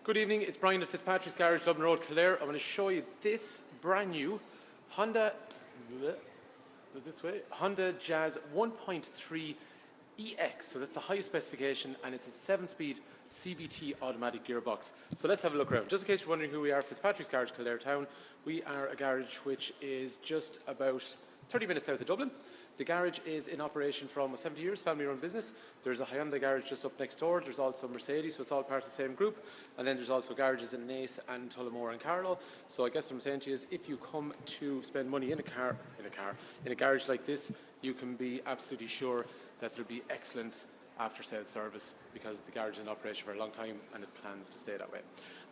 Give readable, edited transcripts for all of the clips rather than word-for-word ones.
Good evening, it's Brian at Fitzpatrick's Garage, Dublin Road, Kildare. I'm going to show you this brand new Honda Jazz 1.3 EX. So that's the highest specification and it's a 7-speed CVT automatic gearbox. So let's have a look around. Just in case you're wondering who we are, Fitzpatrick's Garage, Kildare Town. We are a garage which is just about 30 minutes south of Dublin. The garage is in operation for almost 70 years, family-run business. There's a Hyundai garage just up next door. There's also Mercedes, so it's all part of the same group. And then there's also garages in Naas and Tullamore and Carlow. So I guess what I'm saying to you is, if you come to spend money in a garage like this, you can be absolutely sure that there'll be excellent after-sales service because the garage is in operation for a long time and it plans to stay that way.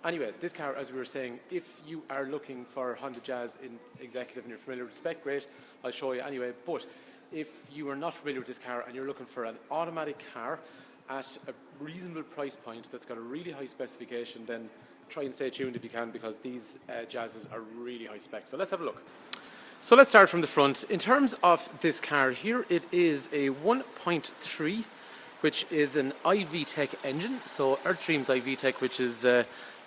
Anyway, this car, as we were saying, if you are looking for Honda Jazz in executive and you're familiar with the spec, great, I'll show you anyway. But if you are not familiar with this car and you're looking for an automatic car at a reasonable price point that's got a really high specification, then try and stay tuned if you can, because these Jazzes are really high spec. So let's have a look. So let's start from the front. In terms of this car here, it is a 1.3, which is an VTEC engine. So Earthdreams VTEC, which is the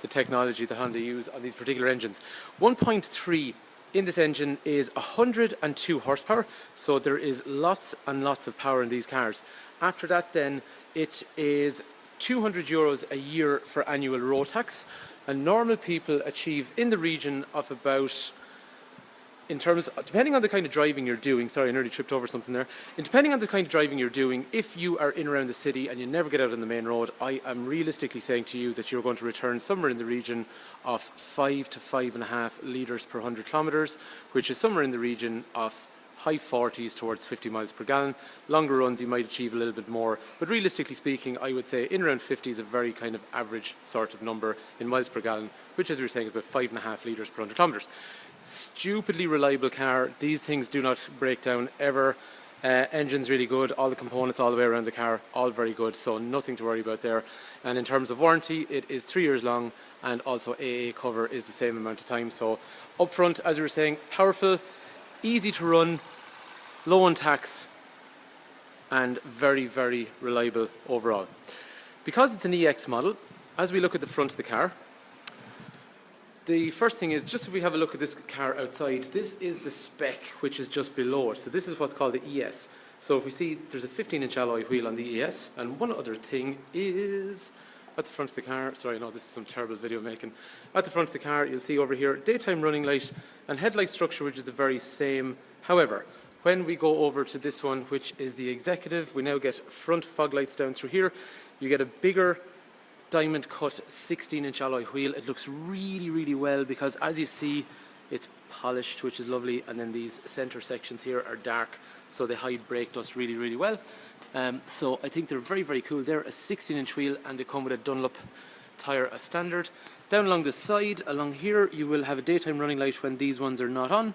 technology that Honda use on these particular engines. 1.3 in this engine is 102 horsepower, so there is lots and lots of power in these cars. After that then, it is €200 a year for annual road tax, and normal people achieve in the region of about, in terms, depending on the kind of driving you're doing, sorry I nearly tripped over something there, and depending on the kind of driving you're doing, if you are in around the city and you never get out on the main road, I am realistically saying to you that you're going to return somewhere in the region of 5 to 5.5 litres per 100 kilometres, which is somewhere in the region of high 40s towards 50 miles per gallon. Longer runs you might achieve a little bit more, but realistically speaking I would say in around 50 is a very kind of average sort of number in miles per gallon, which as we were saying is about 5.5 litres per 100 kilometres. Stupidly reliable car. These things do not break down ever. Engine's really good, all the components all the way around the car, all very good, so nothing to worry about there. And in terms of warranty, it is 3 years long, and also AA cover is the same amount of time. So up front, as we were saying, powerful, easy to run, low on tax, and very, very reliable overall. Because it's an EX model, as we look at the front of the car, the first thing is, just if we have a look at this car outside, this is the spec which is just below it. So this is what's called the ES. So if we see, there's a 15-inch alloy wheel on the ES, and one other thing is at the front of the car, sorry, no, this is some terrible video making. At the front of the car, you'll see over here, daytime running light and headlight structure, which is the very same. However, when we go over to this one, which is the executive, we now get front fog lights down through here. You get a bigger diamond cut 16-inch alloy wheel. It looks really, really well because, as you see, it's polished, which is lovely, and then these center sections here are dark, so they hide brake dust really, really well. So I think they're very, very cool. They're a 16-inch wheel and they come with a Dunlop tyre as standard. Down along the side, along here, you will have a daytime running light when these ones are not on.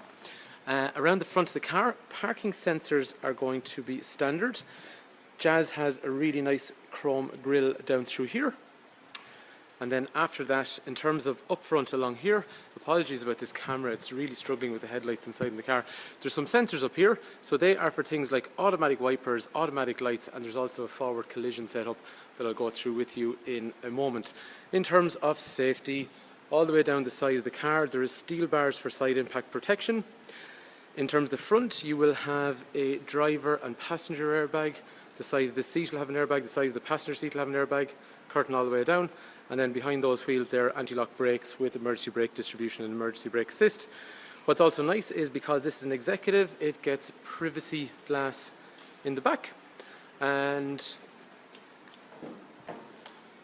Around the front of the car, parking sensors are going to be standard. Jazz has a really nice chrome grille down through here. And then after that, in terms of up front along here, apologies about this camera, it's really struggling with the headlights inside in the car. There's some sensors up here, so they are for things like automatic wipers, automatic lights, and there's also a forward collision setup that I'll go through with you in a moment. In terms of safety, all the way down the side of the car, there is steel bars for side impact protection. In terms of the front, you will have a driver and passenger airbag. The side of the seat will have an airbag, the side of the passenger seat will have an airbag, curtain all the way down. And then behind those wheels there, anti-lock brakes with emergency brake distribution and emergency brake assist. What's also nice is, because this is an executive, it gets privacy glass in the back. And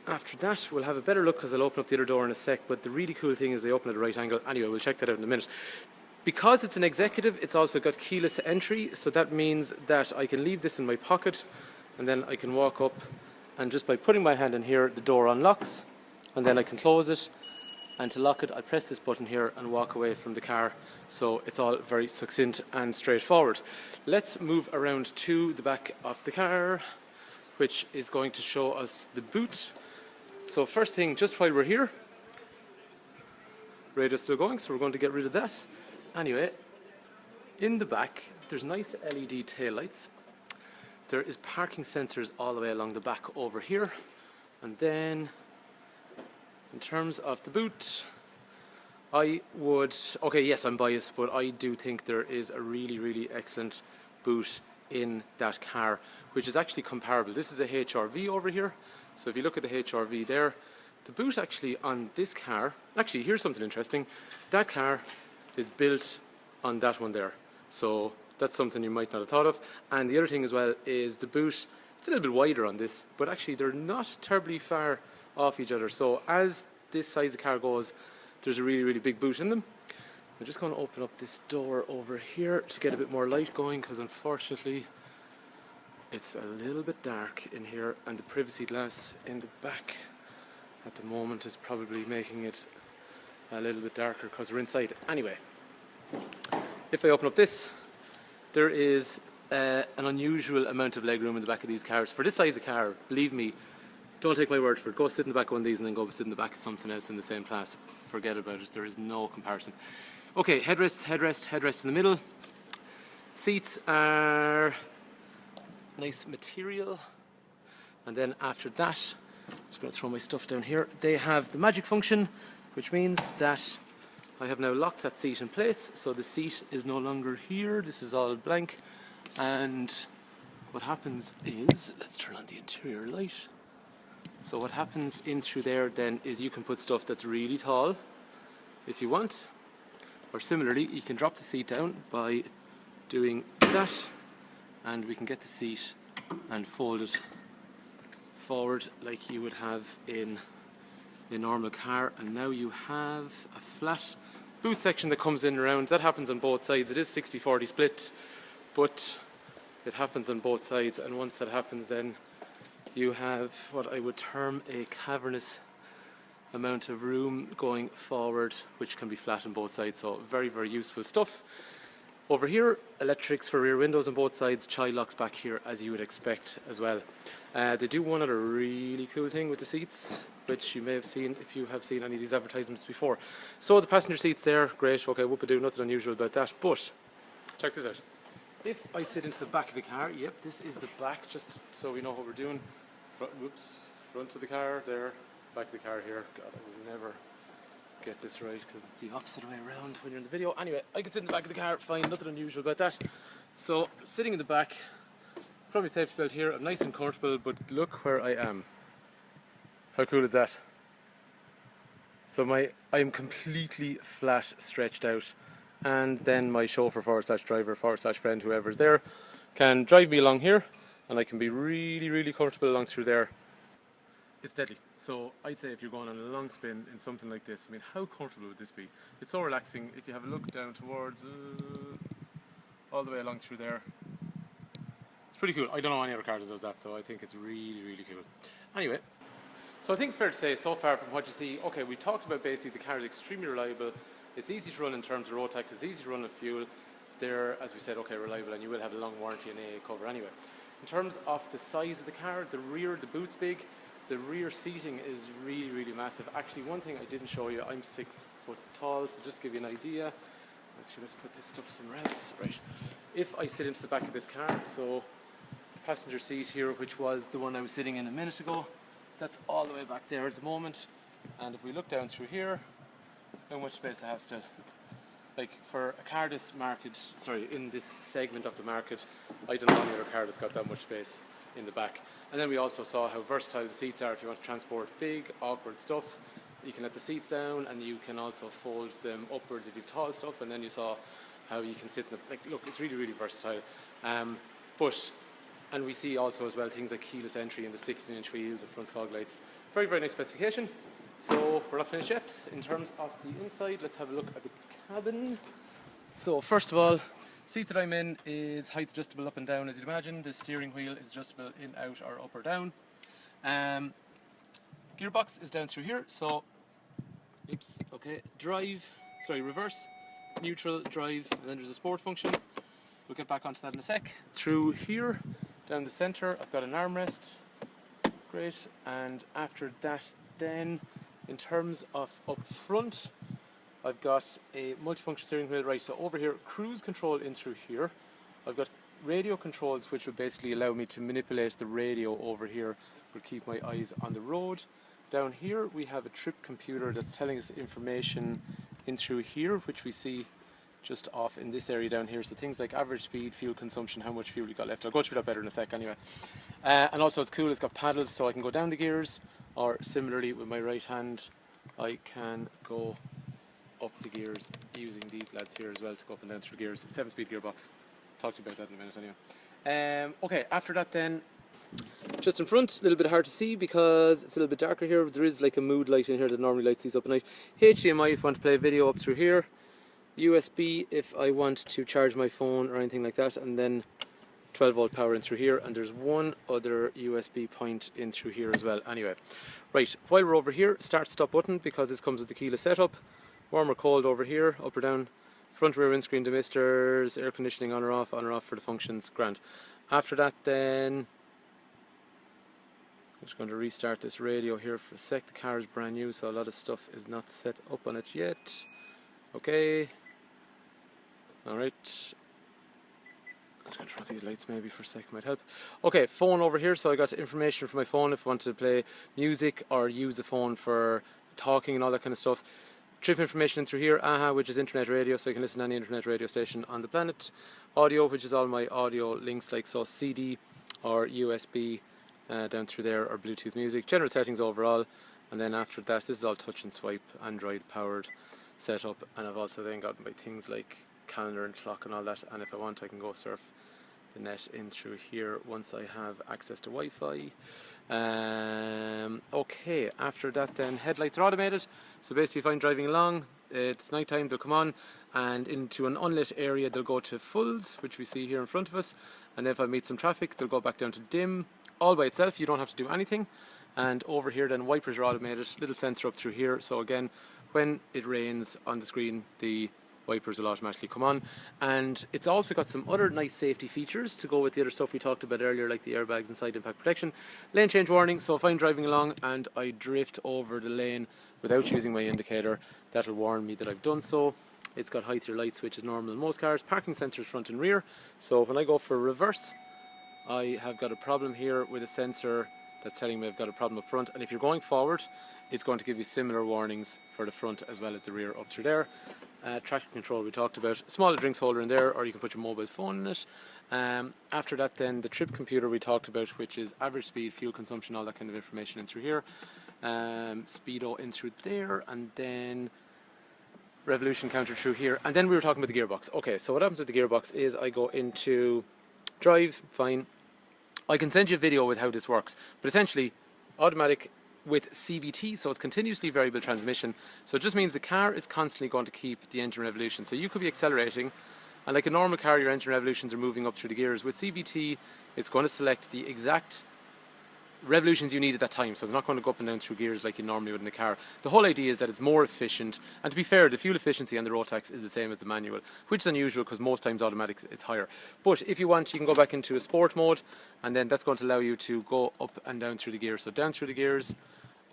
after that, we'll have a better look because I'll open up the other door in a sec, but the really cool thing is they open at a right angle. Anyway, we'll check that out in a minute. Because it's an executive, it's also got keyless entry, so that means that I can leave this in my pocket and then I can walk up, and just by putting my hand in here, the door unlocks, and then I can close it, and to lock it I press this button here and walk away from the car. So it's all very succinct and straightforward. Let's move around to the back of the car, which is going to show us the boot. So first thing, just while we're here, radio's still going, so we're going to get rid of that. Anyway, in the back there's nice LED taillights. There is parking sensors all the way along the back over here, and then In terms of the boot, I would, okay, yes, I'm biased, but I do think there is a really, really excellent boot in that car, which is actually comparable. This is a HRV over here. So if you look at the HRV there, the boot actually on this car, actually here's something interesting. That car is built on that one there. So that's something you might not have thought of. And the other thing as well is the boot, it's a little bit wider on this, but actually they're not terribly far off each other. So as this size of car goes, there's a really, really big boot in them. I'm just going to open up this door over here to get a bit more light going, because unfortunately it's a little bit dark in here, and the privacy glass in the back at the moment is probably making it a little bit darker because we're inside. Anyway, if I open up this, there is an unusual amount of legroom in the back of these cars. For this size of car, believe me, don't take my word for it. Go sit in the back of one of these and then go sit in the back of something else in the same class. Forget about it. There is no comparison. Okay, headrest in the middle. Seats are nice material. And then after that, I'm just going to throw my stuff down here. They have the magic function, which means that I have now locked that seat in place. So the seat is no longer here. This is all blank. And what happens is, let's turn on the interior light. So what happens in through there then is you can put stuff that's really tall if you want, or similarly you can drop the seat down by doing that, and we can get the seat and fold it forward like you would have in a normal car, and now you have a flat boot section that comes in around. That happens on both sides. It is 60-40 split, but it happens on both sides, and once that happens then you have what I would term a cavernous amount of room going forward, which can be flat on both sides. So very, very useful stuff. Over here, electrics for rear windows on both sides, child locks back here as you would expect as well. They do one other really cool thing with the seats, which you may have seen if you have seen any of these advertisements before. So the passenger seats there, great, okay, whoop-a-doo, nothing unusual about that, but check this out. If I sit into the back of the car, yep, this is the back, just so we know what we're doing. Front of the car there, back of the car here. God, I will never get this right because it's the opposite way around when you're in the video. Anyway, I can sit in the back of the car, fine, nothing unusual about that. So, sitting in the back, probably safety belt here, I'm nice and comfortable, but look where I am. How cool is that? So I am completely flat stretched out, and then my chauffeur / driver / friend, whoever's there, can drive me along here, and I can be really, really comfortable along through there. It's deadly. So I'd say if you're going on a long spin in something like this, I mean, how comfortable would this be? It's so relaxing. If you have a look down towards all the way along through there, it's pretty cool. I don't know any other car that does that, so I think it's really, really cool. Anyway, so I think it's fair to say so far from what you see, okay, we talked about basically the car is extremely reliable. It's easy to run in terms of road tax. It's easy to run on fuel. They're, as we said, okay, reliable, and you will have a long warranty and AA cover anyway. In terms of the size of the car, the rear, the boot's big. The rear seating is really, really massive. Actually, one thing I didn't show you, I'm 6 foot tall, so just to give you an idea. Let's put this stuff somewhere else. Right. If I sit into the back of this car, so the passenger seat here, which was the one I was sitting in a minute ago, that's all the way back there at the moment. And if we look down through here, how much space I have still. Like for a car this market, sorry, in this segment of the market, I don't know any other car that's got that much space in the back. And then we also saw how versatile the seats are if you want to transport big, awkward stuff. You can let the seats down, and you can also fold them upwards if you've tall stuff, and then you saw how you can sit in the, like, look, it's really, really versatile. And we see also as well things like keyless entry and the 16-inch wheels, the front fog lights. Very, very nice specification. So we're not finished yet. In terms of the inside, let's have a look at the cabin. So first of all, seat that I'm in is height adjustable up and down, as you'd imagine. The steering wheel is adjustable in, out, or up or down. Gearbox is down through here, so, oops, okay, reverse, neutral, drive, and then there's a sport function. We'll get back onto that in a sec. Through here, down the centre, I've got an armrest, great, and after that then, in terms of up front, I've got a multifunction steering wheel, right, so over here, cruise control in through here. I've got radio controls which would basically allow me to manipulate the radio over here, but keep my eyes on the road. down here we have a trip computer that's telling us information in through here, which we see just off in this area down here. So things like average speed, fuel consumption, how much fuel you got left. I'll go through that better in a sec anyway. And also it's cool, it's got paddles, so I can go down the gears, or similarly with my right hand I can go up the gears using these lads here as well to go up and down through gears. 7-speed gearbox. Talk to you about that in a minute anyway. Okay, after that then, just in front, a little bit hard to see because it's a little bit darker here, but there is like a mood light in here that normally lights these up at night. HDMI if I want to play a video up through here. USB if I want to charge my phone or anything like that, and then 12 volt power in through here, and there's one other USB point in through here as well. Anyway, right, while we're over here, start stop button because this comes with the keyless setup. Warm or cold over here, up or down, front rear windscreen demisters, air conditioning on or off for the functions, grand. After that then, I'm just going to restart this radio here for a sec. The car is brand new, so a lot of stuff is not set up on it yet. Okay, alright. I'm just going to turn off these lights maybe for a sec, might help. Okay, phone over here, so I got information from my phone if I want to play music or use the phone for talking and all that kind of stuff. Trip information in through here, AHA, which is internet radio, so you can listen to any internet radio station on the planet. Audio, which is all my audio links, like so CD or USB down through there, or Bluetooth music. General settings overall, and then after that, this is all touch and swipe, Android powered setup, and I've also then got my things like calendar and clock and all that, and if I want I can go surf the net in through here once I have access to Wi-Fi. Okay, after that then, headlights are automated, so basically if I'm driving along, it's night time, they'll come on, and into an unlit area they'll go to fulls, which we see here in front of us, and then if I meet some traffic they'll go back down to dim, all by itself, you don't have to do anything. And over here then, wipers are automated, little sensor up through here, so again, when it rains on the screen, the wipers will automatically come on. And it's also got some other nice safety features to go with the other stuff we talked about earlier, like the airbags and side impact protection. Lane change warning, so if I'm driving along and I drift over the lane without using my indicator, that'll warn me that I've done so. It's got high tier lights, which is normal in most cars. Parking sensors front and rear, so when I go for reverse, I have got a problem here with a sensor that's telling me I've got a problem up front, and if you're going forward, it's going to give you similar warnings for the front as well as the rear up through there. Traction control we talked about, smaller drinks holder in there, or you can put your mobile phone in it. After that then, the trip computer we talked about, which is average speed, fuel consumption, all that kind of information in through here. Speedo in through there, and then revolution counter through here, and then we were talking about the gearbox. Okay, so what happens with the gearbox is I go into drive, fine. I can send you a video with how this works, but essentially automatic with CVT, so it's continuously variable transmission, so it just means the car is constantly going to keep the engine revolution. So you could be accelerating, and like a normal car, your engine revolutions are moving up through the gears. With CVT, it's going to select the exact revolutions you need at that time, so it's not going to go up and down through gears like you normally would in a car. The whole idea is that it's more efficient, and to be fair, the fuel efficiency on the Rotax is the same as the manual, which is unusual because most times automatic it's higher. But if you want, you can go back into a sport mode, and then that's going to allow you to go up and down through the gears. So down through the gears,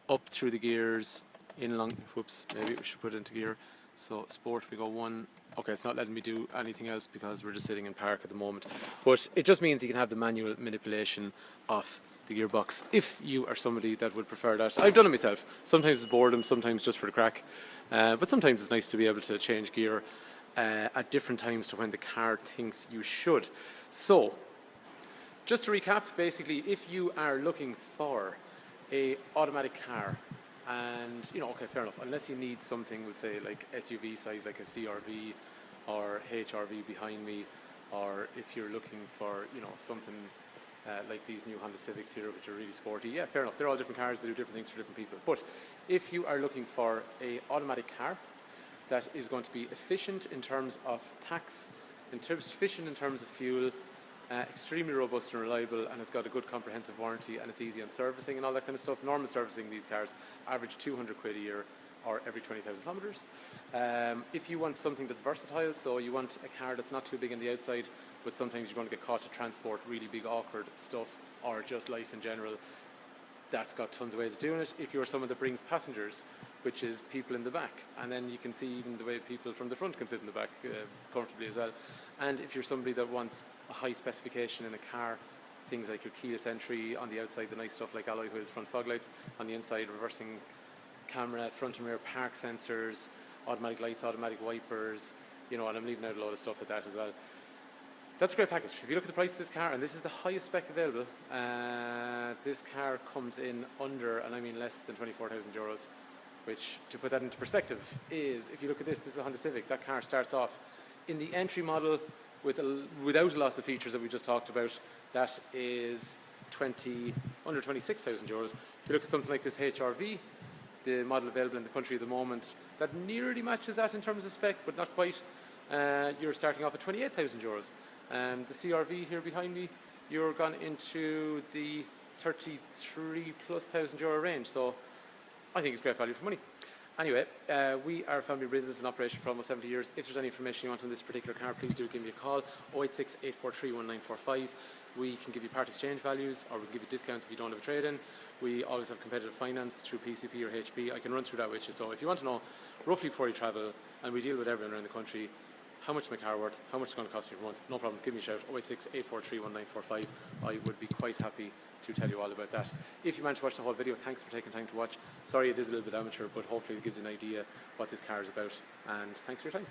up through the gears, in along, whoops, maybe we should put it into gear. So sport, we go one. Okay, it's not letting me do anything else because we're just sitting in park at the moment, but it just means you can have the manual manipulation of the gearbox if you are somebody that would prefer that. I've done it myself. Sometimes it's boredom, sometimes just for the crack, but sometimes it's nice to be able to change gear at different times to when the car thinks you should. So just to recap, basically if you are looking for a automatic car, and you know, okay, fair enough, unless you need something, we'll say like SUV size, like a CRV or HRV behind me, or if you're looking for, you know, something like these new Honda Civics here, which are really sporty, yeah, fair enough, they're all different cars, they do different things for different people. But if you are looking for a automatic car that is going to be efficient in terms of tax, efficient in terms of fuel, extremely robust and reliable, and it's got a good comprehensive warranty, and it's easy on servicing and all that kind of stuff. Normal servicing these cars average 200 quid a year, or every 20,000 kilometers. If you want something that's versatile, so you want a car that's not too big on the outside, but sometimes you're going to get caught to transport really big awkward stuff, or just life in general, that's got tons of ways of doing it. If you're someone that brings passengers, which is people in the back, and then you can see even the way people from the front can sit in the back comfortably as well. And if you're somebody that wants a high specification in a car things like your keyless entry, on the outside the nice stuff like alloy wheels, front fog lights, on the inside reversing camera, front and rear park sensors, automatic lights, automatic wipers, you know, and I'm leaving out a lot of stuff with that as well. That's a great package. If you look at the price of this car, and this is the highest spec available, this car comes in under, and I mean less than 24,000 euros, which, to put that into perspective, is, if you look at this is a Honda Civic. That car starts off in the entry model without a lot of the features that we just talked about. That is under 26,000 euros. If you look at something like this HRV, the model available in the country at the moment, that nearly matches that in terms of spec, but not quite. You're starting off at 28,000 euros. The CRV here behind me, you're gone into the 33 plus thousand euro range. So I think it's great value for money. Anyway, we are a family business in operation for almost 70 years. If there's any information you want on this particular car, please do give me a call, 086 843 1945. We can give you part exchange values, or we can give you discounts if you don't have a trade-in. We always have competitive finance through PCP or HP. I can run through that with you. So if you want to know roughly before you travel, and we deal with everyone around the country, how much my car worth, how much it's going to cost me per month, no problem, give me a shout, 086 843 1945. I would be quite happy to tell you all about that. If you managed to watch the whole video, thanks for taking time to watch. Sorry it is a little bit amateur, but hopefully it gives you an idea what this car is about, and thanks for your time.